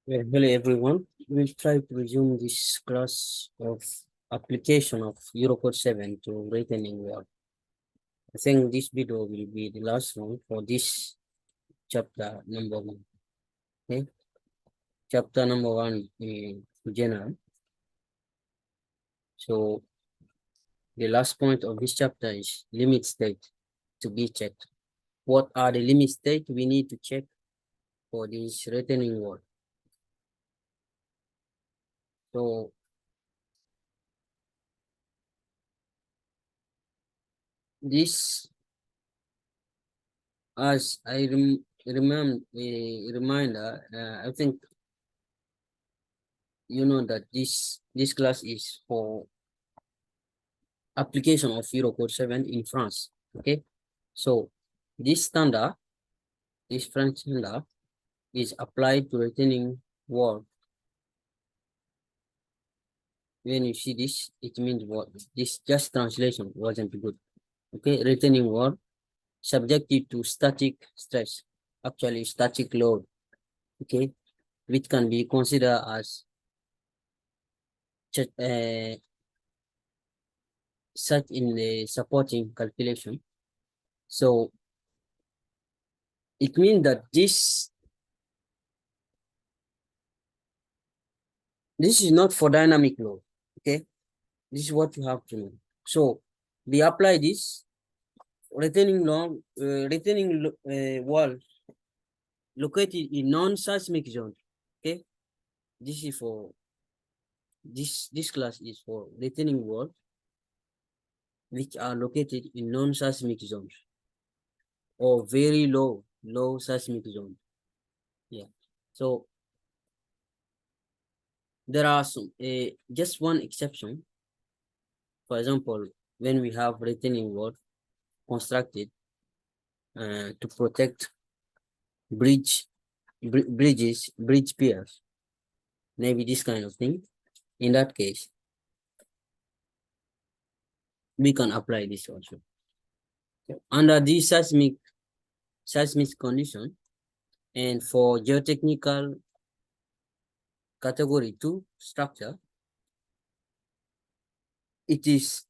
Hello everyone. We'll try to resume this class of application of Eurocode 7 to retaining wall. I think this video will be the last one for this chapter number 1. Okay, chapter number 1 in general. So the last point of this chapter is limit state to be checked. What are the limit state we need to check for this retaining wall? So this, as I remember a reminder, I think you know that this class is for application of Eurocode 7 in France. Okay, so this standard, this French standard, is applied to retaining wall. When you see this, it means what? This just translation wasn't good. Okay, retaining wall subjected to static stress, actually static load. Okay, which can be considered as such in the supporting calculation. So it means that this is not for dynamic load. Okay, this is what you have to know. So we apply this retaining wall located in non-seismic zone. Okay, this is for this class is for retaining wall which are located in non-seismic zones or very low seismic zone. Yeah, so there are some just one exception. For example, when we have retaining wall constructed to protect bridge piers, maybe this kind of thing. In that case, we can apply this also. Under this seismic condition, and for geotechnical category 2 structure, it is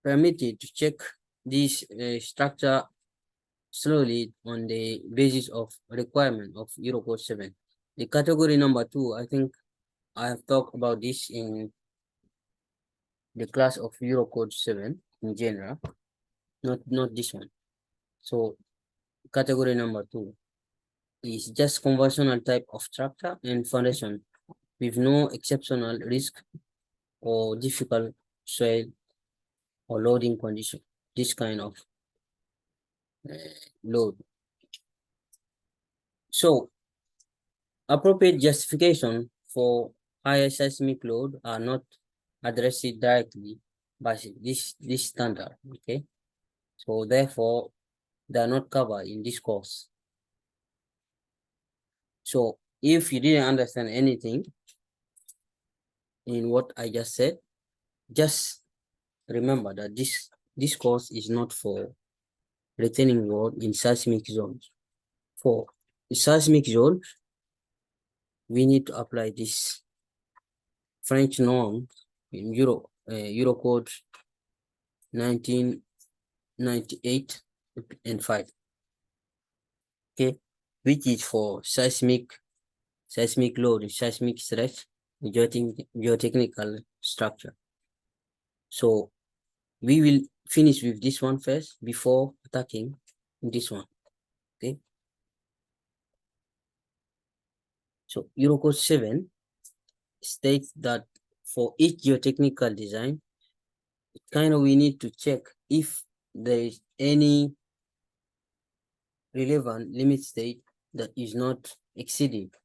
permitted to check this structure slowly on the basis of requirement of Eurocode 7. The category number 2, I think I have talked about this in the class of Eurocode 7 in general, not this one. So category number 2 is just conventional type of structure and foundation with no exceptional risk or difficult soil or loading condition. This kind of load. So appropriate justification for higher seismic load are not addressed directly by this standard. Okay, so therefore they are not covered in this course. So if you didn't understand anything in what I just said, just remember that this course is not for retaining wall in seismic zones. For seismic zones, we need to apply this French norm in Eurocode 1998 and 5. Okay, which is for seismic load, seismic stress, geotechnical structure. So we will finish with this one first before attacking this one. Okay. So Eurocode 7 states that for each geotechnical design, we need to check if there is any relevant limit state that is not exceeded.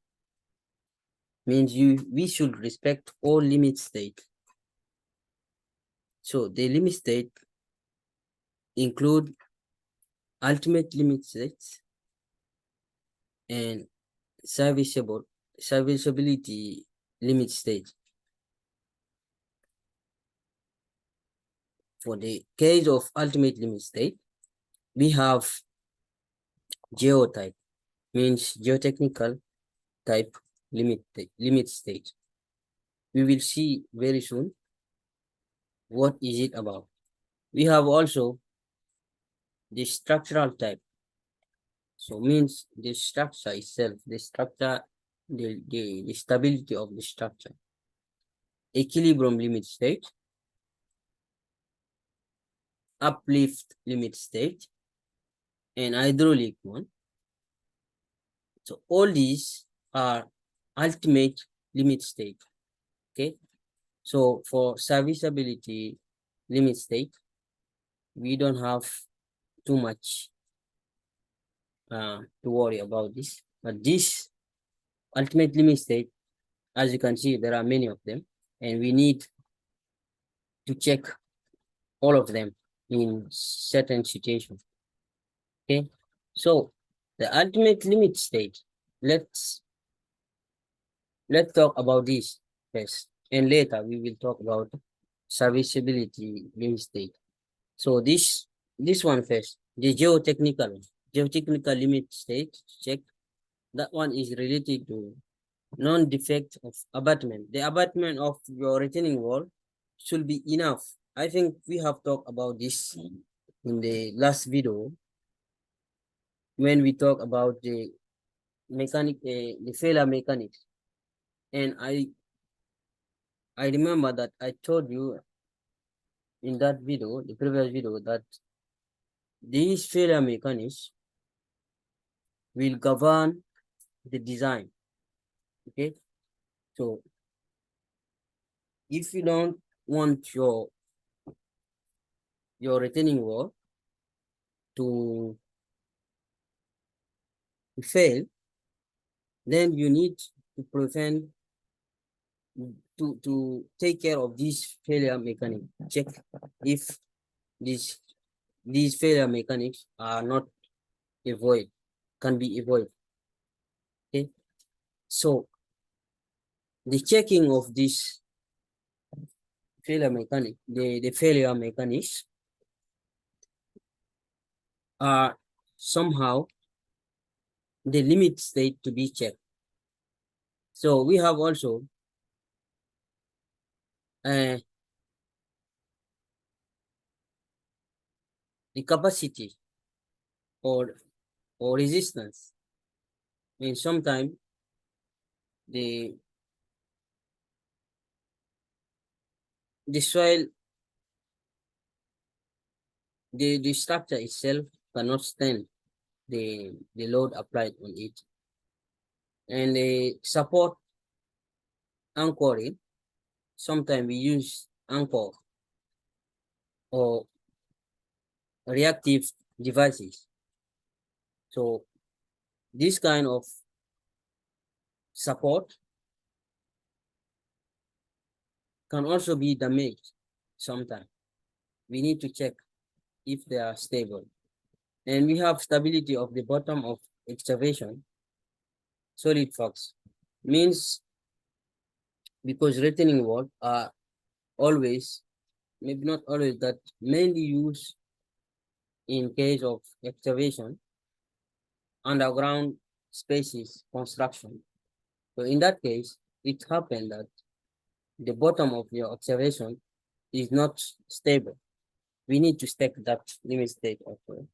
Means we should respect all limit state. So the limit state include ultimate limit states and serviceability limit state. For the case of ultimate limit state, we have geotype, means geotechnical type limit state. We will see very soon what is it about. We have also the structural type. So means the structure itself, the structure, the stability of the structure. Equilibrium limit state, uplift limit state, and hydraulic one. So all these are ultimate limit state. Okay. So for serviceability limit state, we don't have too much to worry about this. But this ultimate limit state, as you can see, there are many of them, and we need to check all of them in certain situations. Okay, so the ultimate limit state, let's talk about this first, and later we will talk about serviceability limit state. So this one first, the geotechnical limit state check. That one is related to non-defect of abutment. The abutment of your retaining wall should be enough. I think we have talked about this in the last video when we talk about the the failure mechanics. And I remember that I told you in that video, the previous video, that these failure mechanics will govern the design. Okay, so if you don't want your retaining wall to fail, then you need to prevent to take care of this failure mechanic. Check if these failure mechanics are not can be avoided. Okay, so the checking of this failure mechanic, the failure mechanics are somehow the limit state to be checked. So we have also the capacity or resistance. I mean, sometimes the soil, the structure itself cannot stand the load applied on it. And the support anchoring, sometimes we use anchor or reactive devices. So this kind of support can also be damaged sometimes. We need to check if they are stable. And we have stability of the bottom of excavation, solid flux. Means because retaining walls are always, maybe not always, that mainly used in case of excavation, underground spaces construction. So in that case, it happened that the bottom of your excavation is not stable. We need to check that limit state also.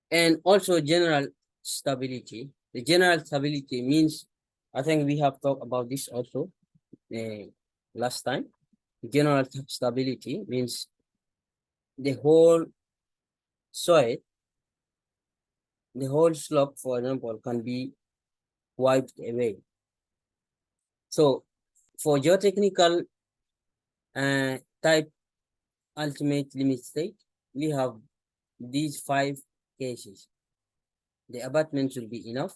And also general stability. The general stability means, I think we have talked about this also last time. General stability means the whole soil, the whole slope, for example, can be wiped away. So for geotechnical type ultimate limit state, we have these 5 cases. The abutment should be enough.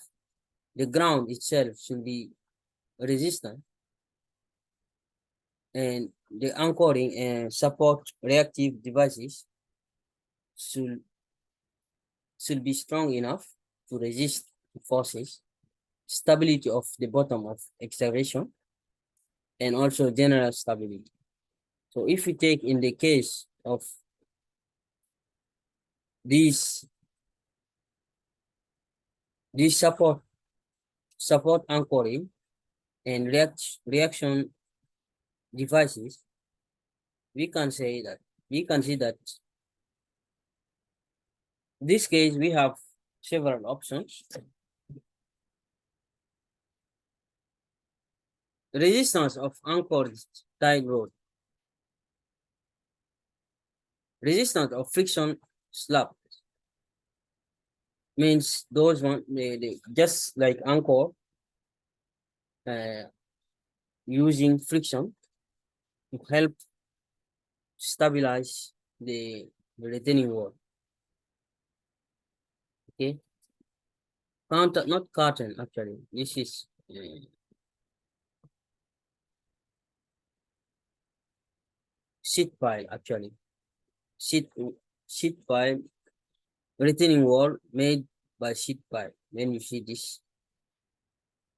The ground itself should be resistant. And the anchoring and support reactive devices should be strong enough to resist forces. Stability of the bottom of excavation, and also general stability. So if we take in the case of these These support anchoring and reaction devices. We can see that in this case we have several options. Resistance of anchored tie rod, resistance of friction slab means those one they just like anchor uh, using friction to help stabilize the retaining wall. Okay, counter not curtain actually. This is sheet pile actually. Sheet sheet pile retaining wall made by sheet pile. When you see this,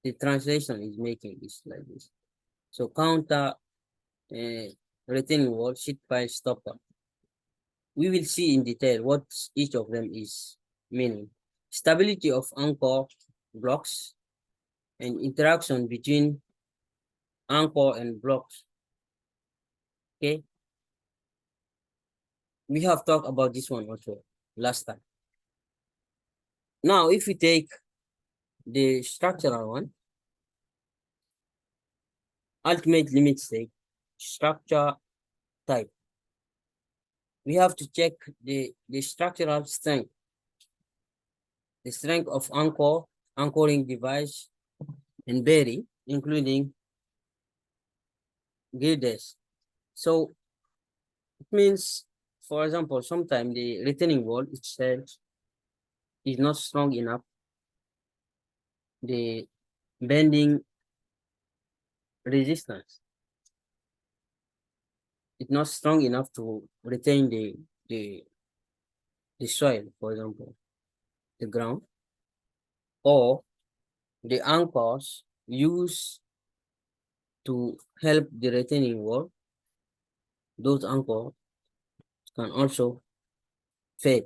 the translation is making this like this. So counter retaining wall, sheet pile stopper. We will see in detail what each of them is meaning. Stability of anchor blocks and interaction between anchor and blocks. Okay, we have talked about this one also last time. Now, if we take the structural one, ultimate limit state, structure type, we have to check the structural strength, the strength of anchoring device, and bearing, including girders. So it means, for example, sometimes the retaining wall itself is not strong enough. The bending resistance is not strong enough to retain the soil, for example, the ground, or the anchors used to help the retaining wall. Those anchors can also fade.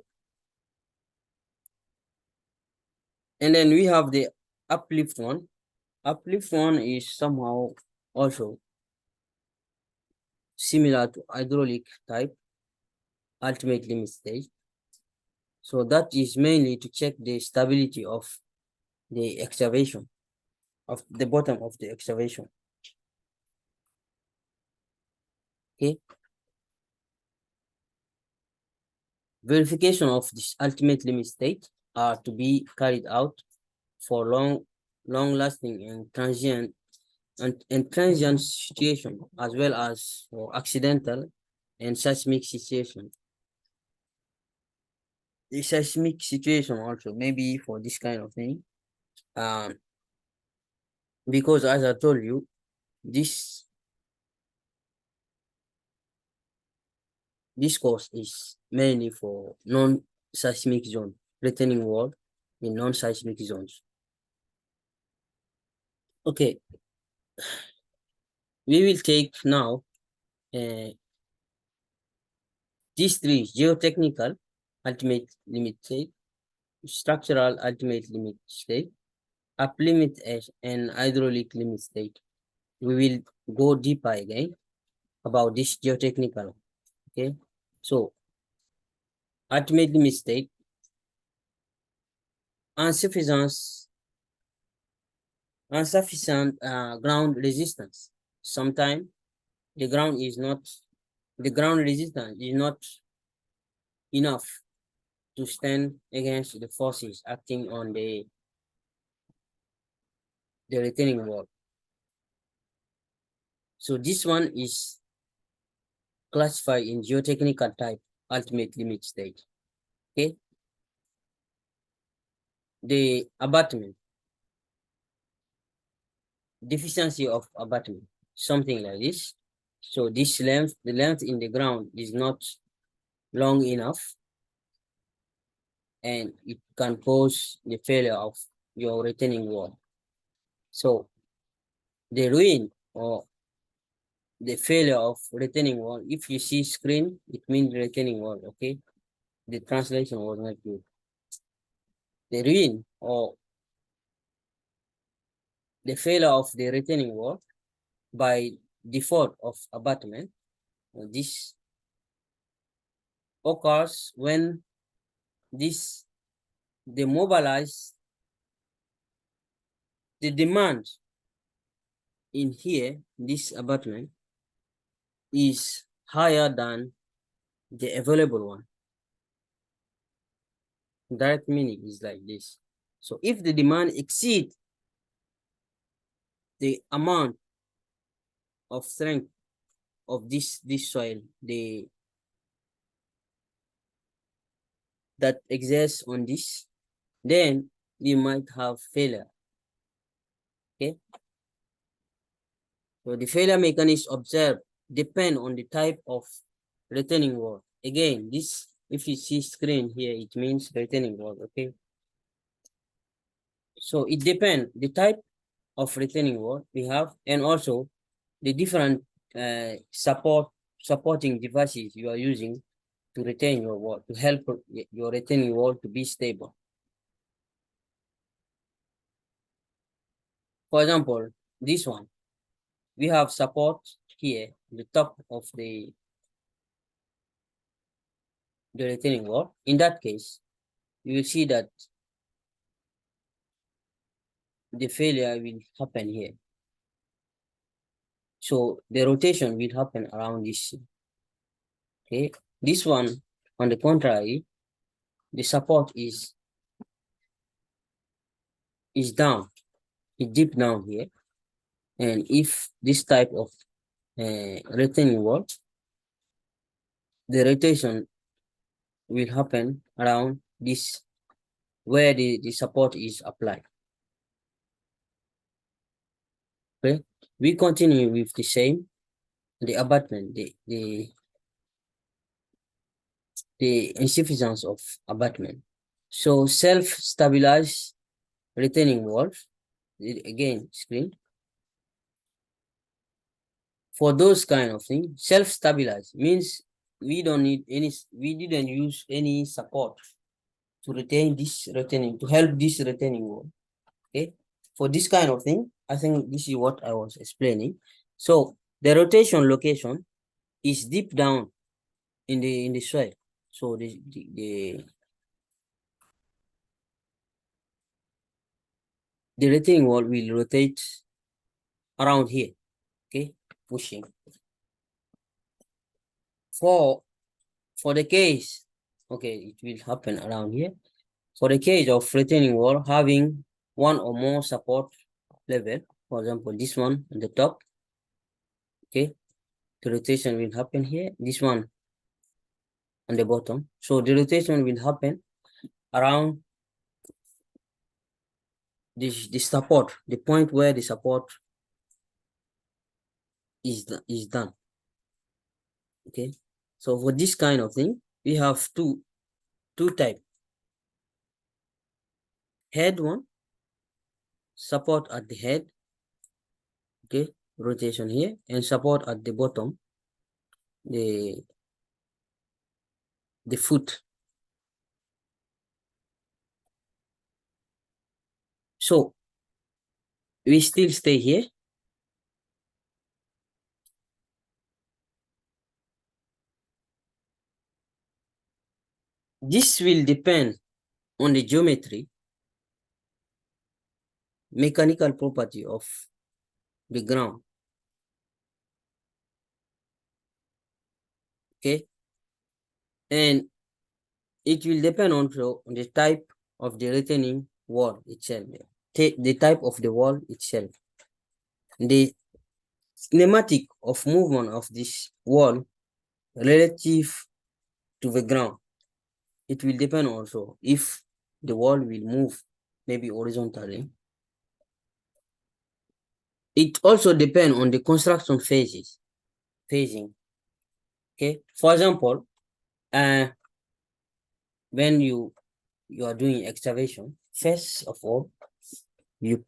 And then we have the uplift one. Uplift one is somehow also similar to hydraulic type ultimate limit stage. So that is mainly to check the stability of the excavation, of the bottom of the excavation. Okay. Verification of this ultimate limit state are to be carried out for long-lasting and transient situation, as well as for accidental and seismic situation. The seismic situation also maybe for this kind of thing, because as I told you, this course is mainly for non-seismic zone, retaining wall in non-seismic zones. Okay, we will take now these three: geotechnical ultimate limit state, structural ultimate limit state, up limit edge, and hydraulic limit state. We will go deeper again about this geotechnical. Okay, so ultimate limit state, insufficient ground resistance. Sometimes the ground resistance is not enough to stand against the forces acting on the retaining wall. So this one is classified in geotechnical type ultimate limit state. Okay. The abutment, deficiency of abutment, something like this. So this length, the length in the ground is not long enough, and it can cause the failure of your retaining wall. So the ruin or the failure of retaining wall, if you see screen, it means retaining wall. Okay, the translation was not good. The ruin or the failure of the retaining wall by default of abutment. This occurs when this demobilize the demand in here, this abutment is higher than the available one. Direct meaning is like this. So if the demand exceeds the amount of strength of this soil, that exists on this, then we might have failure. Okay. So the failure mechanism observed depend on the type of retaining wall. Again, this, if you see screen here, it means retaining wall. Okay. So it depends the type of retaining wall we have, and also the different supporting devices you are using to retain your wall, to help your retaining wall to be stable. For example, this one, we have support here, the top of the retaining wall. In that case, you will see that the failure will happen here. So the rotation will happen around this. Okay, this one, on the contrary, the support is down, it deep down here. And if this type of retaining wall, the rotation will happen around this, where the support is applied. Okay, we continue with the same, the abutment, the insufficiency of abutment. So self-stabilized retaining walls, again, screen. For those kind of things, self-stabilized means we didn't use any support to retain this retaining, to help this retaining wall. Okay, for this kind of thing, I think this is what I was explaining. So the rotation location is deep down in the soil. So the retaining wall will rotate around here. Okay, pushing. For the case, okay, it will happen around here. For the case of retaining wall having one or more support level, for example, this one on the top, okay, the rotation will happen here, this one on the bottom. So the rotation will happen around this, the support, the point where the support is done. Okay, so for this kind of thing, we have two types. Head one, support at the head, okay, rotation here, and support at the bottom, the foot. So we still stay here. This will depend on the geometry, mechanical property of the ground. Okay, and it will depend also on the type of the retaining wall itself, the type of the wall itself, the kinematic of movement of this wall relative to the ground. It will depend also if the wall will move maybe horizontally. It also depends on the construction phasing. Okay, for example, when you are doing excavation, first of all, you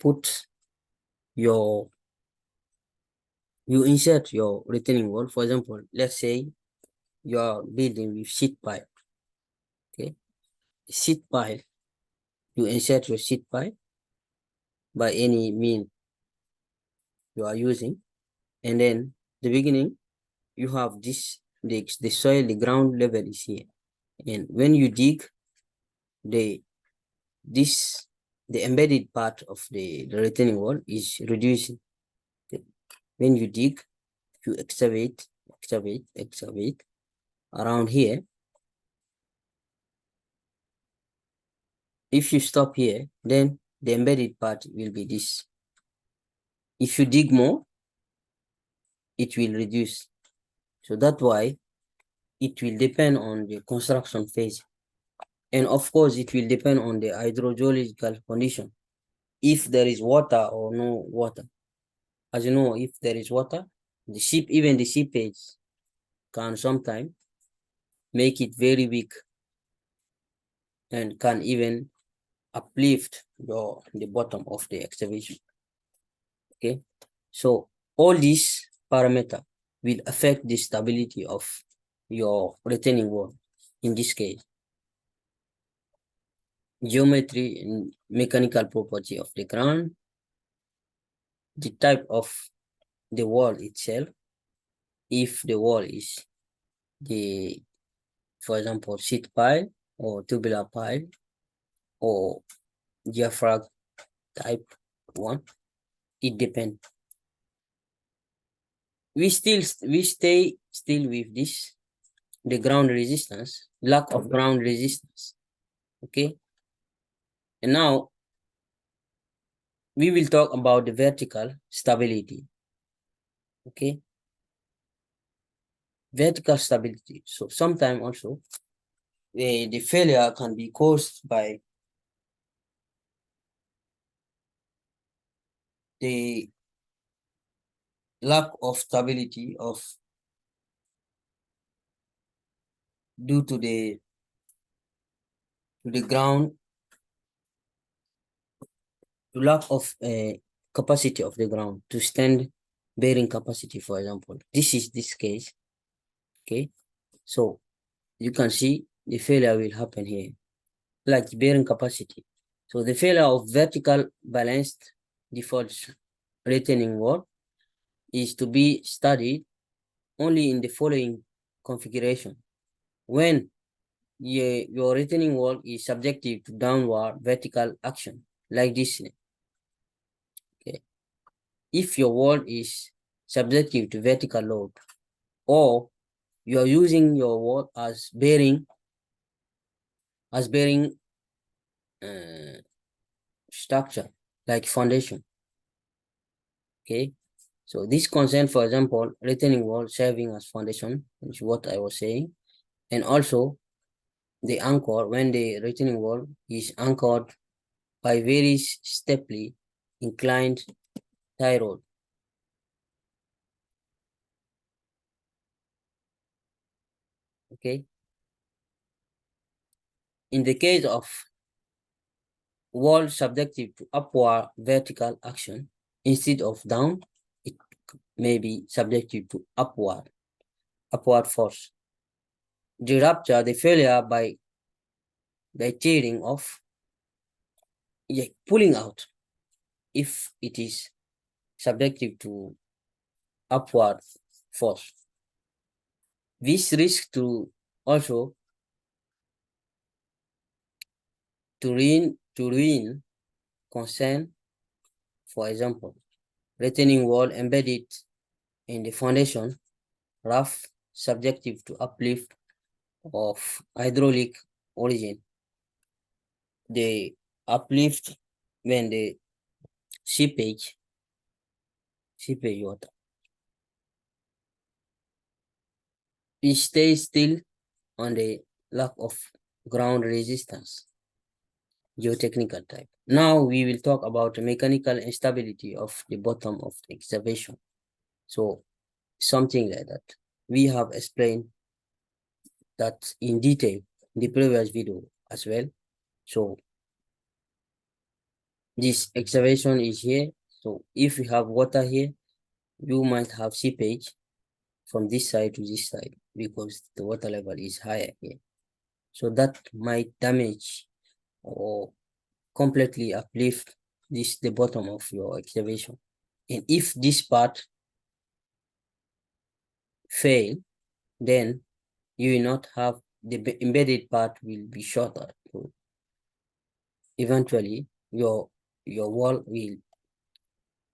insert your retaining wall. For example, let's say you are building with sheet pipe. Okay, sheet pipe, you insert your sheet pipe by any mean. you are using. And then the beginning, you have this, the soil, the ground level is here. And when you dig, the embedded part of the retaining wall is reducing. Okay. When you dig, you excavate around here. If you stop here, then the embedded part will be this. If you dig more, it will reduce. So that's why it will depend on the construction phase. And of course, it will depend on the hydrogeological condition. If there is water or no water. As you know, if there is water, even the seepage can sometimes make it very weak and can even uplift the bottom of the excavation. Okay, so all these parameters will affect the stability of your retaining wall. In this case, geometry and mechanical property of the ground, the type of the wall itself, if the wall is the, for example, sheet pile or tubular pile or diaphragm type one, it depends. We stay still with this, the ground resistance, lack of ground resistance. Okay. And now we will talk about the vertical stability. Okay. Vertical stability. So sometimes also the failure can be caused by the lack of stability of due to the ground, lack of capacity of the ground to stand bearing capacity, for example. This is this case. Okay, so you can see the failure will happen here, like bearing capacity. So the failure of vertical balanced default retaining wall is to be studied only in the following configuration. When your retaining wall is subjective to downward vertical action, like this. Okay. If your wall is subjective to vertical load, or you are using your wall as bearing structure like foundation. Okay, so this concern, for example, retaining wall serving as foundation, which is what I was saying, and also the anchor when the retaining wall is anchored by very steeply inclined tie rod. Okay, in the case of wall subjective to upward vertical action instead of down, it may be subjective to upward force. The rupture, the failure by tearing off, pulling out, if it is subjective to upward force. This risk to also to ruin concern, for example, retaining wall embedded in the foundation, rough, subjective to uplift of hydraulic origin. The uplift when the seepage water, it stays still on the lack of ground resistance. Geotechnical type. Now we will talk about the mechanical instability of the bottom of the excavation. So something like that. We have explained that in detail in the previous video as well. So this excavation is here. So if you have water here, you might have seepage from this side to this side because the water level is higher here. So that might damage or completely uplift the bottom of your excavation. And if this part fail, then you will not have the embedded part will be shorter. So eventually your wall will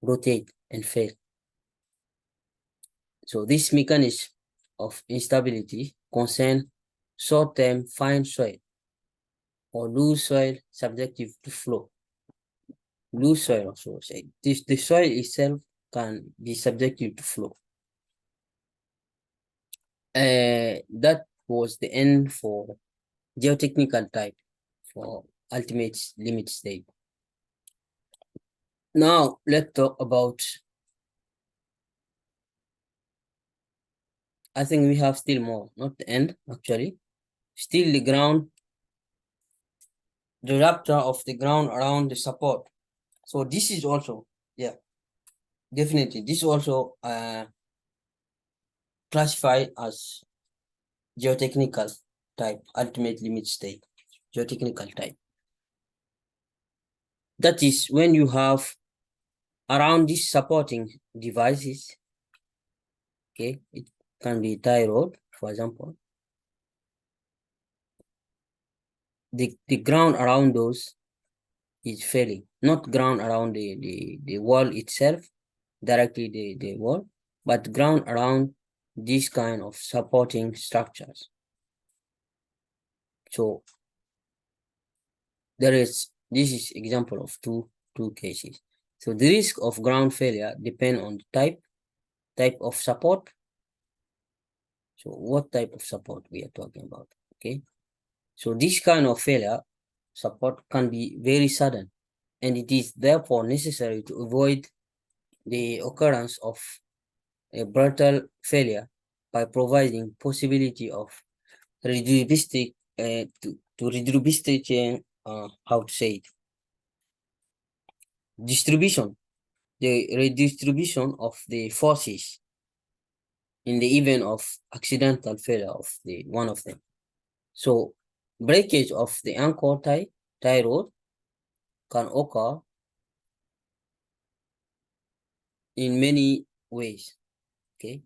rotate and fail. So this mechanism of instability concern short-term fine soil or loose soil subjective to flow. Loose soil also, say the soil itself can be subjective to flow. That was the end for geotechnical type for ultimate limit state. Now let's talk about, I think we have still more, not the end actually. Still the ground, the rupture of the ground around the support. So this is also, yeah, definitely this also classified as geotechnical type, ultimate limit state, geotechnical type. That is when you have around these supporting devices, okay, it can be tie rod, for example. The ground around those is failing, not ground around the wall itself, directly the wall, but ground around this kind of supporting structures. So this is example of two cases. So the risk of ground failure depend on the type of support. So what type of support we are talking about, okay? So this kind of failure support can be very sudden, and it is therefore necessary to avoid the occurrence of a brutal failure by providing possibility of reducibistic to reducibistic how to say it, distribution, the redistribution of the forces in the event of accidental failure of the one of them. So breakage of the anchor tie rod can occur in many ways, okay?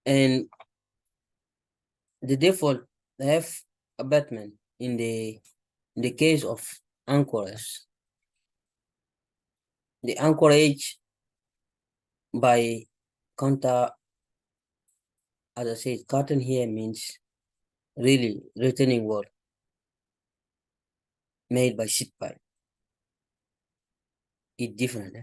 And the default have abutment in the case of anchors. The anchorage by counter, as I said, curtain here means really retaining wall made by sheet pipe. It's different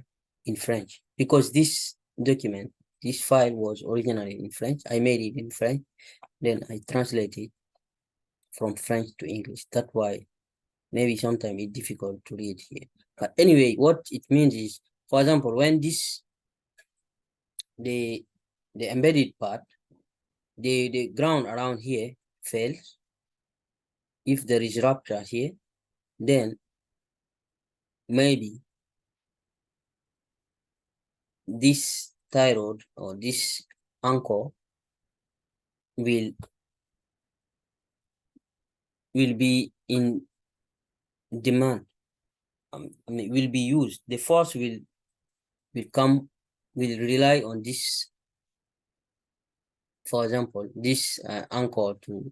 in French because this document, this file was originally in French. I made it in French, then I translated from French to English. That's why maybe sometimes it's difficult to read here. But anyway, what it means is, for example, when the embedded part, the ground around here fails, if there is rupture here, then maybe this tie rod or this anchor will be in demand. I mean, will be used. The force will rely on this, for example, this anchor to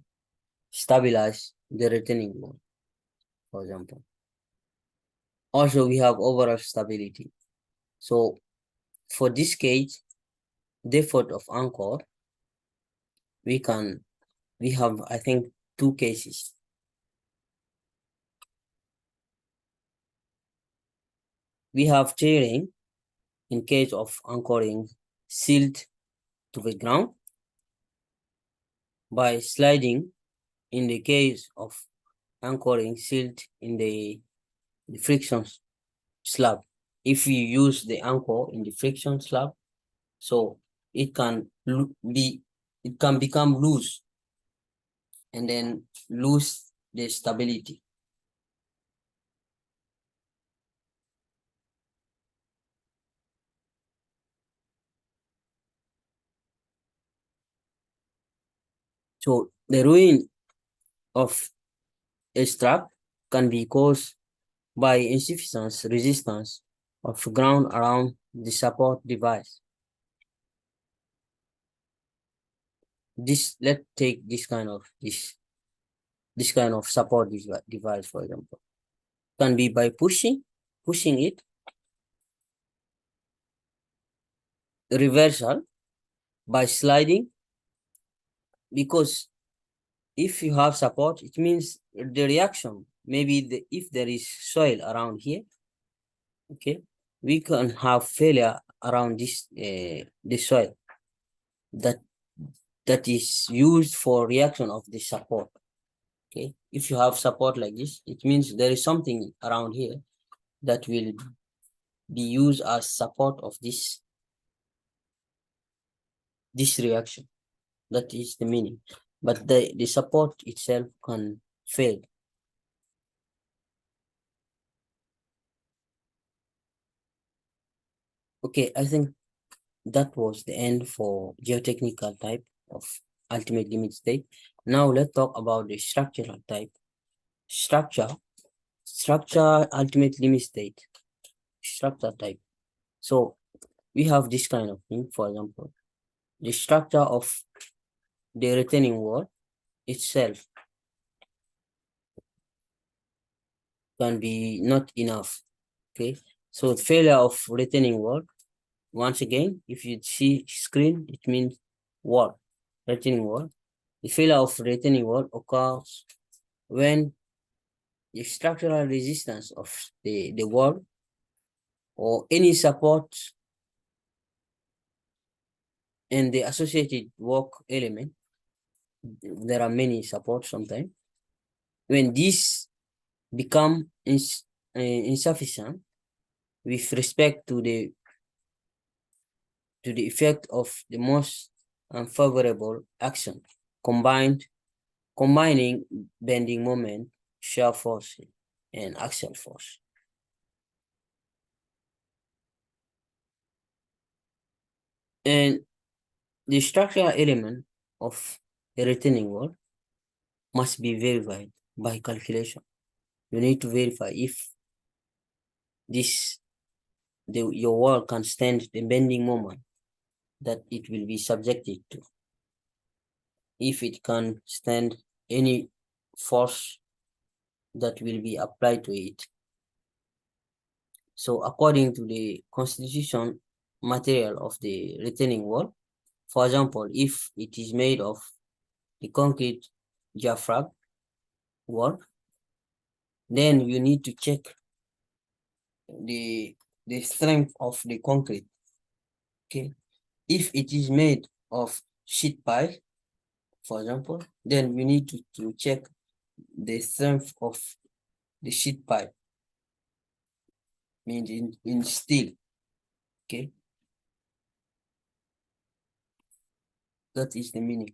stabilize the retaining wall, for example. Also, we have overall stability. So for this case, default of anchor, we have, I think, two cases. We have tearing in case of anchoring sealed to the ground by sliding in the case of anchoring sealed in the friction slab. If you use the anchor in the friction slab, so it can become loose and then lose the stability. So the ruin of a structure can be caused by insufficient resistance of ground around the support device. Let's take this kind of support device, for example. Can be by pushing it, reversal by sliding, because if you have support, it means the reaction, maybe if there is soil around here, okay, we can have failure around the soil that is used for reaction of the support. Okay, if you have support like this, it means there is something around here that will be used as support of this reaction. That is the meaning. But the support itself can fail. Okay, I think that was the end for geotechnical type of ultimate limit state. Now let's talk about the structural type. Structure ultimate limit state, structure type. So we have this kind of thing, for example, the structure of the retaining wall itself can be not enough. Okay, so failure of retaining wall, once again, if you see screen, it means wall, retaining wall. The failure of retaining wall occurs when the structural resistance of the wall or any support and the associated work element, there are many supports sometimes, when these become insufficient with respect to the effect of the most unfavorable action, combining bending moment, shear force, and axial force. And the structural element of a retaining wall must be verified by calculation. You need to verify if your wall can stand the bending moment that it will be subjected to, if it can stand any force that will be applied to it. So according to the constitution material of the retaining wall, for example, if it is made of the concrete diaphragm wall, then you need to check the strength of the concrete. Okay, if it is made of sheet pile, for example, then you need to check the strength of the sheet pile, means in steel. Okay, that is the meaning.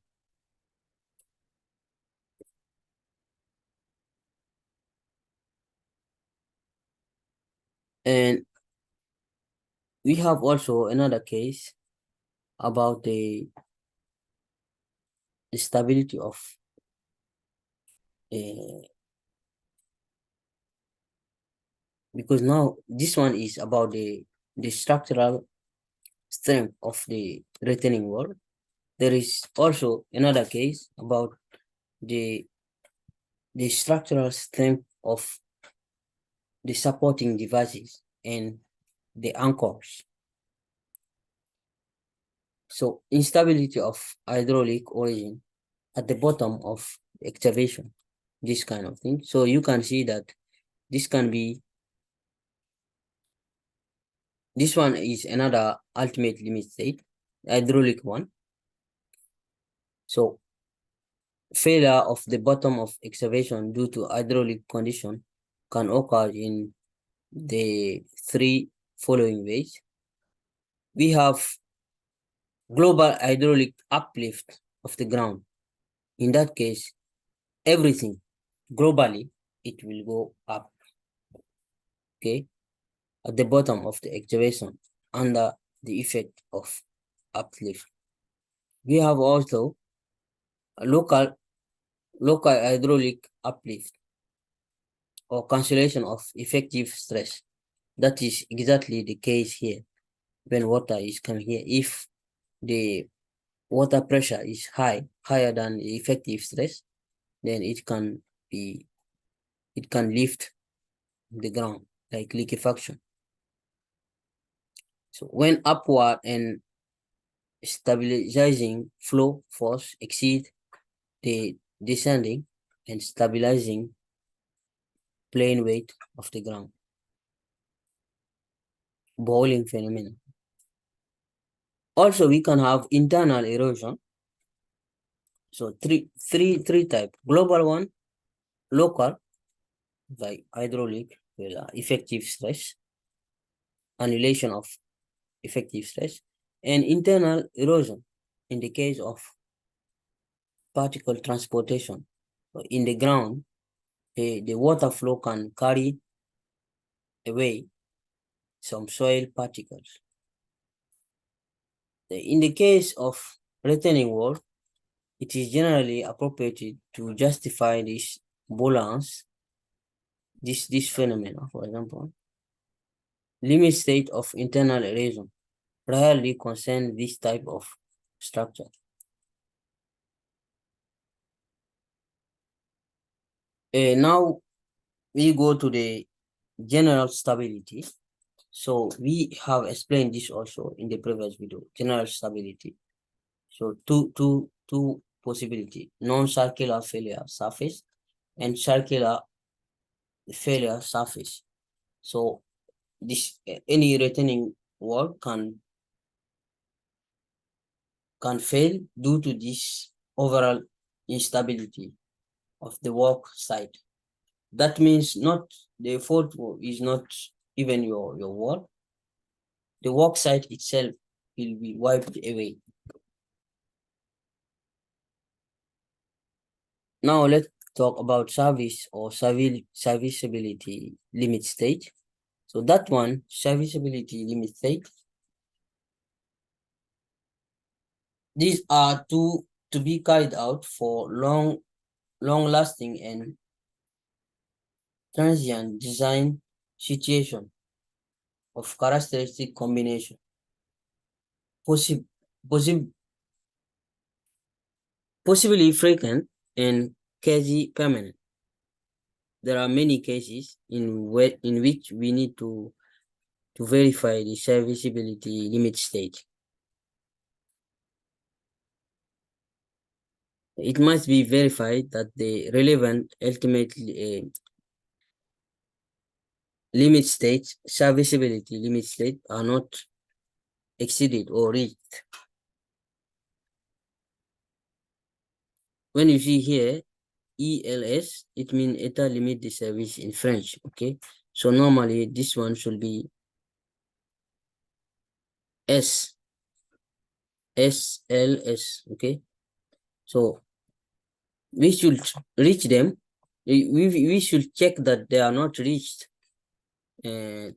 And we have also another case about the stability of because now this one is about the structural strength of the retaining wall. There is also another case about the structural strength of the supporting devices and the anchors. So instability of hydraulic origin at the bottom of excavation, this kind of thing. So you can see that this can be, this one is another ultimate limit state, hydraulic one. So failure of the bottom of excavation due to hydraulic condition can occur in the three following ways. We have global hydraulic uplift of the ground. In that case, everything globally, it will go up, okay, at the bottom of the excavation under the effect of uplift. We have also local hydraulic uplift or cancellation of effective stress. That is exactly the case here when water is coming here. If the water pressure is higher than the effective stress, then it can lift the ground like liquefaction. So when upward and stabilizing flow force exceed the descending and stabilizing plane weight of the ground, boiling phenomenon. Also, we can have internal erosion. So three type: global one, local like hydraulic with effective stress, annihilation of effective stress, and internal erosion in the case of particle transportation. So in the ground, the water flow can carry away some soil particles. In the case of retaining wall, it is generally appropriate to justify this balance, this phenomenon. For example, limit state of internal erosion rarely concern this type of structure. Now we go to the general stability. So we have explained this also in the previous video, general stability. So two possibility: non-circular failure surface and circular failure surface. So this any retaining wall can fail due to this overall instability of the work site. That means not the fault is not even your wall. The work site itself will be wiped away. Now let's talk about service or serviceability limit state. So that one, serviceability limit state. These are to be carried out for long-lasting and transient design situation of characteristic combination, possibly frequent and quasi permanent. There are many cases in which we need to verify the serviceability limit state. It must be verified that the relevant ultimate limit state, serviceability limit state, are not exceeded or reached. When you see here ELS, it means état limite de service in French. Okay, so normally this one should be SLS. Okay, so we should reach them. We should check that they are not reached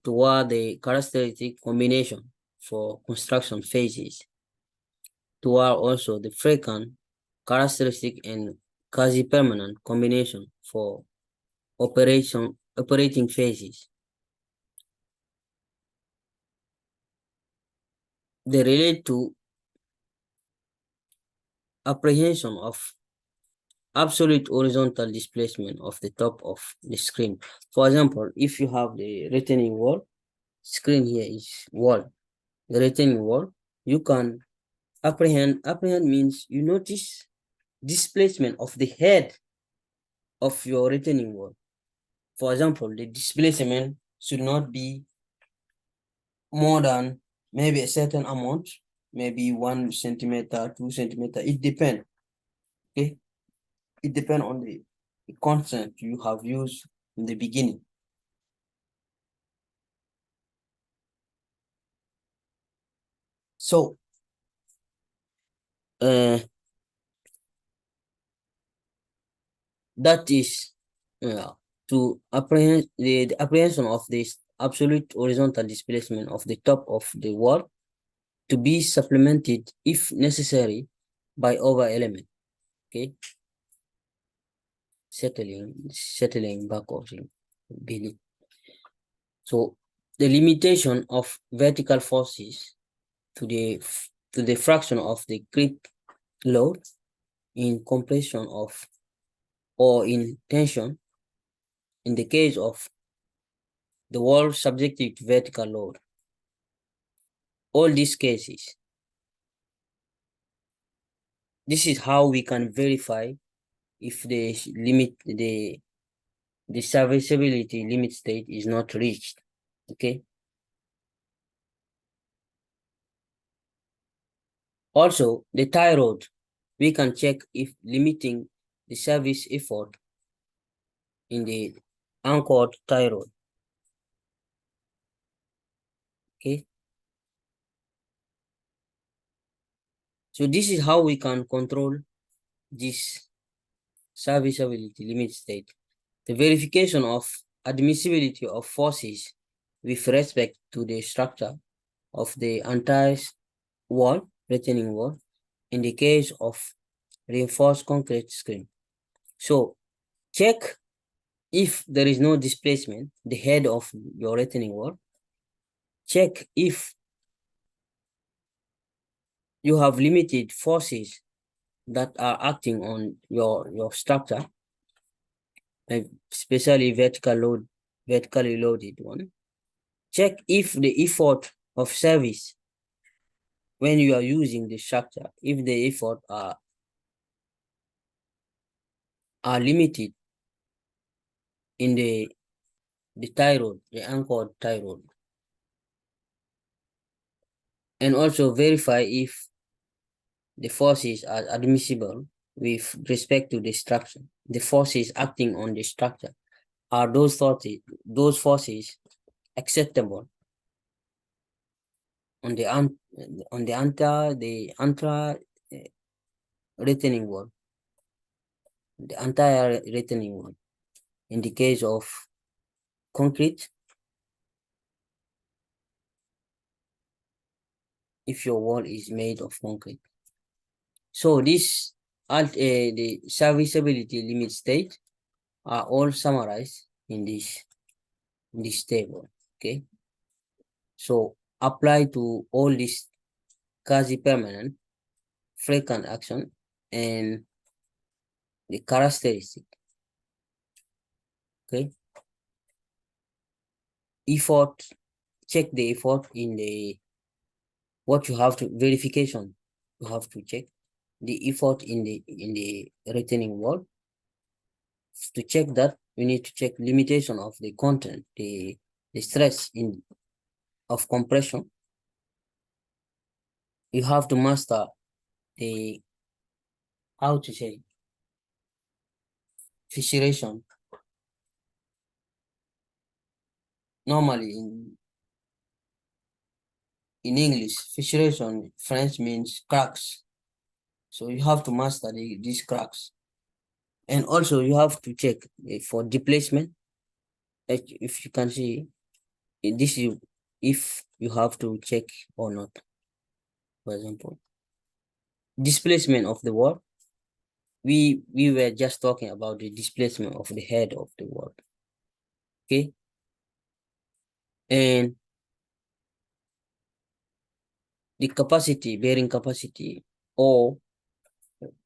toward the characteristic combination for construction phases, toward also the frequent characteristic and quasi-permanent combination for operating phases. They relate to apprehension of absolute horizontal displacement of the top of the screen. For example, if you have the retaining wall, screen here is wall, the retaining wall, you can apprehend means you notice displacement of the head of your retaining wall. For example, the displacement should not be more than maybe a certain amount, maybe 1 centimeter, 2 centimeter. It depends. Okay, it depends on the constant you have used in the beginning. So that is to apprehend the apprehension of this absolute horizontal displacement of the top of the wall to be supplemented if necessary by other element. Okay, settling back of the building. So the limitation of vertical forces to the fraction of the creep load in compression of or in tension in the case of the wall subjected to vertical load. All these cases, this is how we can verify if the serviceability limit state is not reached. Okay. Also, the tie rod, we can check if limiting the service effort in the anchored tie rod. Okay. So this is how we can control this serviceability limit state. The verification of admissibility of forces with respect to the structure of the entire wall, retaining wall, in the case of reinforced concrete screen. So check if there is no displacement, the head of your retaining wall. Check if you have limited forces that are acting on your structure, especially vertically loaded one. Check if the effort of service when you are using the structure, if the effort are limited in the tie rod, the anchored tie rod. And also verify if the forces are admissible with respect to the structure. The forces acting on the structure, are those forces acceptable on the retaining wall, the entire retaining wall. In the case of concrete, if your wall is made of concrete. So this the serviceability limit state are all summarized in this table. Okay. So apply to all these quasi-permanent, frequent action, and the characteristic. Okay. Effort, check the effort in the what you have to verification. You have to check the effort in the retaining wall. To check that, you need to check limitation of the content, the stress of compression. You have to master the how to say fissuration. Normally in English, fissuration French means cracks. So you have to master these cracks. And also you have to check for displacement. If you can see this is if you have to check or not. For example, displacement of the wall. We were just talking about the displacement of the head of the wall. Okay. And the capacity, bearing capacity, or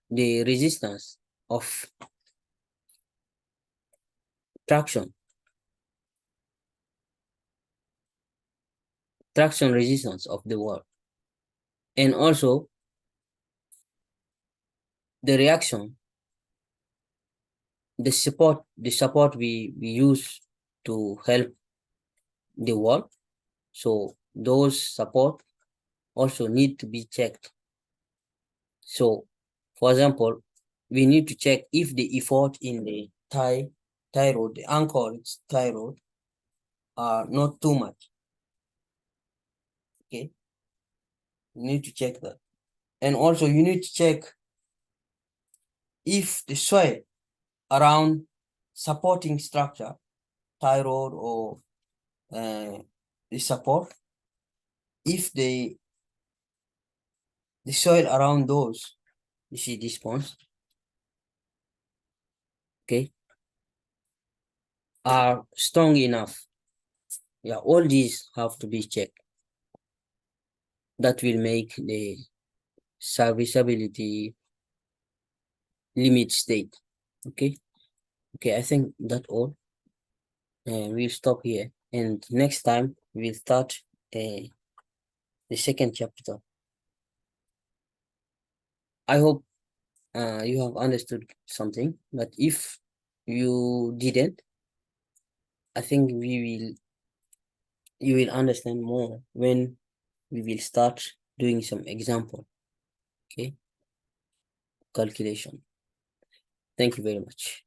the resistance of traction resistance of the wall. And also the reaction, the support we use to help the wall. So those support also need to be checked. So for example, we need to check if the effort in the tie rod, the anchored tie rod, are not too much. Okay, you need to check that. And also you need to check if the soil around supporting structure, tie rod or the support, if the soil around those, you see this point, okay, are strong enough. Yeah, all these have to be checked. That will make the serviceability limit state. Okay. Okay, I think that's all. We'll stop here. And next time we'll start the second chapter. I hope you have understood something, but if you didn't, I think you will understand more when we will start doing some example, okay, calculation. Thank you very much.